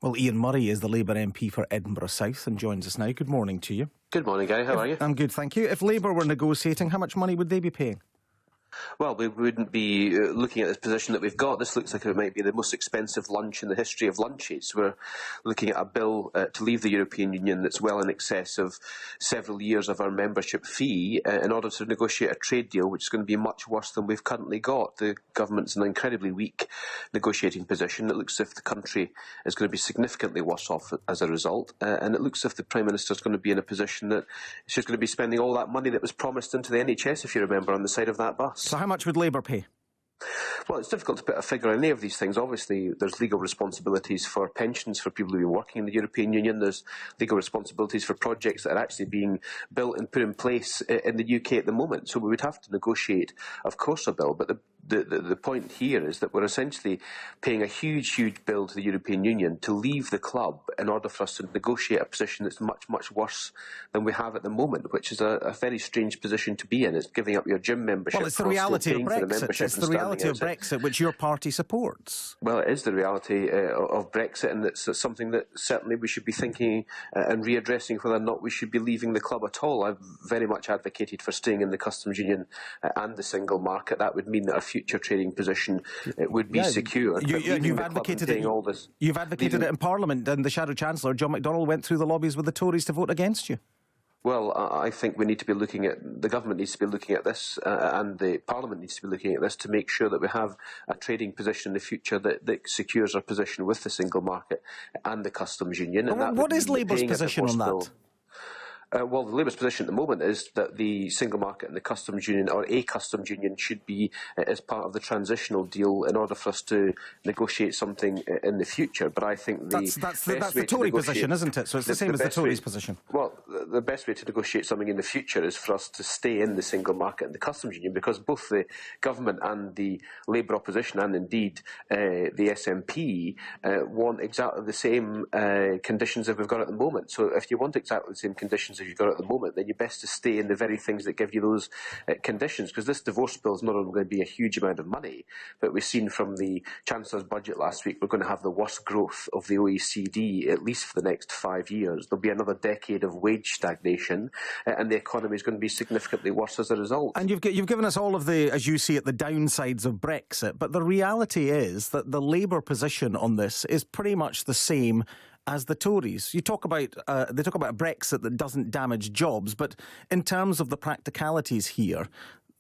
Well, Ian Murray is the Labour MP for Edinburgh South and joins us now. Good morning to you. Good morning, Guy. How are you? I'm good, thank you. If Labour were negotiating, how much money would they be paying? Well, we wouldn't be looking at this position that we've got. This looks like it might be the most expensive lunch in the history of lunches. We're looking at a bill to leave the European Union that's well in excess of several years of our membership fee in order to negotiate a trade deal which is going to be much worse than we've currently got. The government's in an incredibly weak negotiating position. It looks as if the country is going to be significantly worse off as a result, and it looks as if the Prime Minister is going to be in a position that she's going to be spending all that money that was promised into the NHS, if you remember, on the side of that bus. So how much would Labour pay? Well, it's difficult to put a figure on any of these things. Obviously, there's legal responsibilities for pensions for people who've been working in the European Union. There's legal responsibilities for projects that are actually being built and put in place in the UK at the moment. So we would have to negotiate, of course, a bill. But the point here is that we're essentially paying a huge bill to the European Union to leave the club in order for us to negotiate a position that's much, much worse than we have at the moment, which is a very strange position to be in. It's giving up your gym membership. Well, it's the reality of Brexit. It's the reality of Brexit, which your party supports. Well, it is the reality of Brexit, and it's something that certainly we should be thinking and readdressing whether or not we should be leaving the club at all. I've very much advocated for staying in the customs union and the single market. That would mean that our future trading position would be secure. You've advocated it. You've advocated it in Parliament, and the Shadow Chancellor, John McDonald, went through the lobbies with the Tories to vote against you. Well, I think we need to be looking at, the government needs to be looking at this and the Parliament needs to be looking at this to make sure that we have a trading position in the future that secures our position with the single market and the customs union. And what is Labour's position on that? Well, the Labour's position at the moment is that the single market and the customs union, or a customs union, should be as part of the transitional deal in order for us to negotiate something in the future. But I think that's the Tory position, isn't it? So it's the same as the Tories' position. Well, the best way to negotiate something in the future is for us to stay in the single market and the customs union, because both the government and the Labour opposition, and indeed the SNP, want exactly the same conditions that we've got at the moment. So if you want exactly the same conditions you've got at the moment, then you're best to stay in the very things that give you those conditions, because this divorce bill is not only going to be a huge amount of money, but we've seen from the Chancellor's budget last week, we're going to have the worst growth of the OECD, at least for the next 5 years. There'll be another decade of wage stagnation, and the economy is going to be significantly worse as a result. And you've given us all of the, as you see it, the downsides of Brexit, but the reality is that the Labour position on this is pretty much the same as the Tories. You talk about they talk about a Brexit that doesn't damage jobs, but in terms of the practicalities here,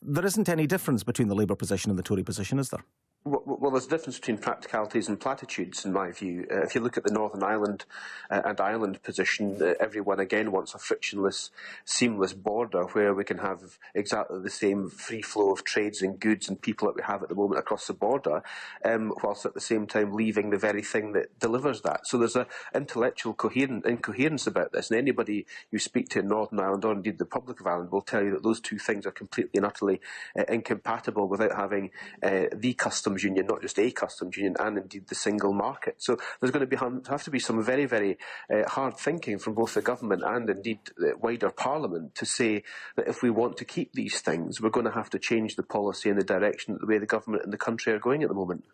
there isn't any difference between the Labour position and the Tory position, is there? Well, there's a difference between practicalities and platitudes, in my view. If you look at the Northern Ireland and Ireland position, everyone again wants a frictionless, seamless border where we can have exactly the same free flow of trades and goods and people that we have at the moment across the border, whilst at the same time leaving the very thing that delivers that. So there's an intellectual incoherence about this, and anybody you speak to in Northern Ireland, or indeed the Republic of Ireland, will tell you that those two things are completely and utterly incompatible without having the customs union, not just a customs union, and indeed the single market. So there's going to have to be some very, very hard thinking from both the government and indeed the wider Parliament to say that if we want to keep these things, we're going to have to change the policy and the direction that the way the government and the country are going at the moment.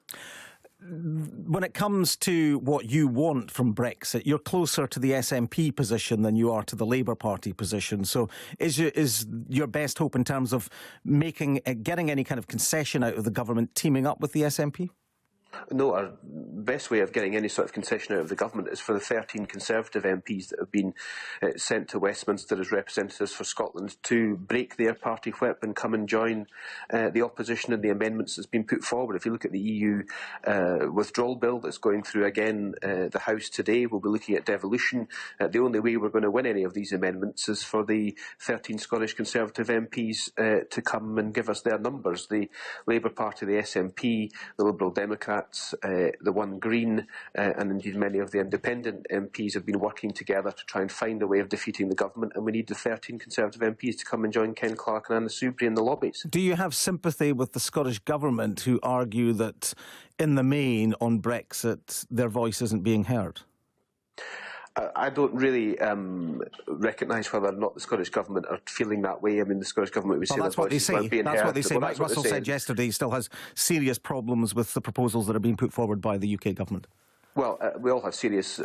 When it comes to what you want from Brexit, you're closer to the SNP position than you are to the Labour Party position. So is your best hope in terms of getting any kind of concession out of the government teaming up with the SNP? No, our best way of getting any sort of concession out of the government is for the 13 Conservative MPs that have been sent to Westminster as representatives for Scotland to break their party whip and come and join the opposition and the amendments that's been put forward. If you look at the EU withdrawal bill that's going through again the House today, we'll be looking at devolution. The only way we're going to win any of these amendments is for the 13 Scottish Conservative MPs to come and give us their numbers. The Labour Party, the SNP, the Liberal Democrats, the One Green, and indeed many of the independent MPs have been working together to try and find a way of defeating the government, and we need the 13 Conservative MPs to come and join Ken Clark and Anna Soubry in the lobbies. Do you have sympathy with the Scottish Government who argue that in the main on Brexit their voice isn't being heard? I don't really recognise whether or not the Scottish Government are feeling that way. I mean, the Scottish Government would say that's what they say. That's what they say. Mike Russell said yesterday he still has serious problems with the proposals that are being put forward by the UK Government. Well, we all have serious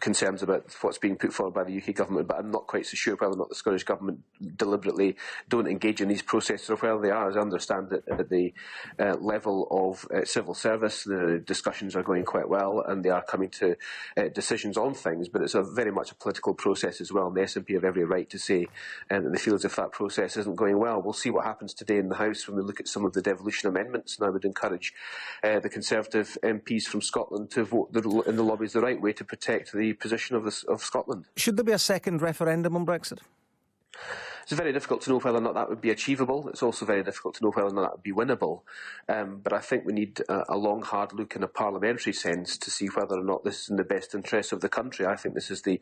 concerns about what's being put forward by the UK government, but I'm not quite so sure whether or not the Scottish government deliberately don't engage in these processes or whether they are. As I understand it, at the level of civil service, the discussions are going quite well and they are coming to decisions on things, but it's very much a political process as well, and the SNP have every right to say that they feel as if that process isn't going well. We'll see what happens today in the House when we look at some of the devolution amendments, and I would encourage the Conservative MPs from Scotland to vote in the lobbies the right way to protect the position of Scotland. Should there be a second referendum on Brexit? It's very difficult to know whether or not that would be achievable. It's also very difficult to know whether or not that would be winnable. But I think we need a long, hard look in a parliamentary sense to see whether or not this is in the best interest of the country. I think this is the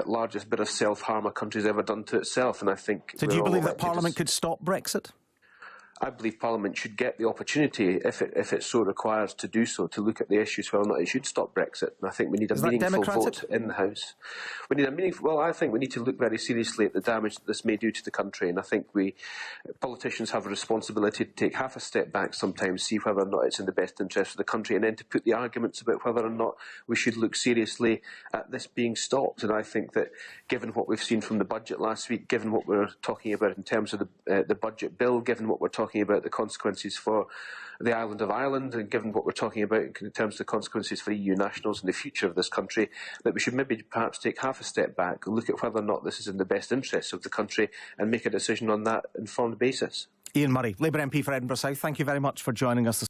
largest bit of self-harm a country's ever done to itself. And I think. So do you believe that Parliament could stop Brexit? I believe Parliament should get the opportunity, if it so requires, to do so, to look at the issues whether or not it should stop Brexit. And I think we need a meaningful vote in the House. We need a meaningful. Well, I think we need to look very seriously at the damage that this may do to the country. And I think politicians have a responsibility to take half a step back sometimes, see whether or not it's in the best interest of the country, and then to put the arguments about whether or not we should look seriously at this being stopped. And I think that, given what we've seen from the budget last week, given what we're talking about in terms of the budget bill, given what we're talking about the consequences for the island of Ireland, and given what we're talking about in terms of the consequences for EU nationals and the future of this country, that we should maybe perhaps take half a step back and look at whether or not this is in the best interests of the country and make a decision on that informed basis. Ian Murray, Labour MP for Edinburgh South, thank you very much for joining us.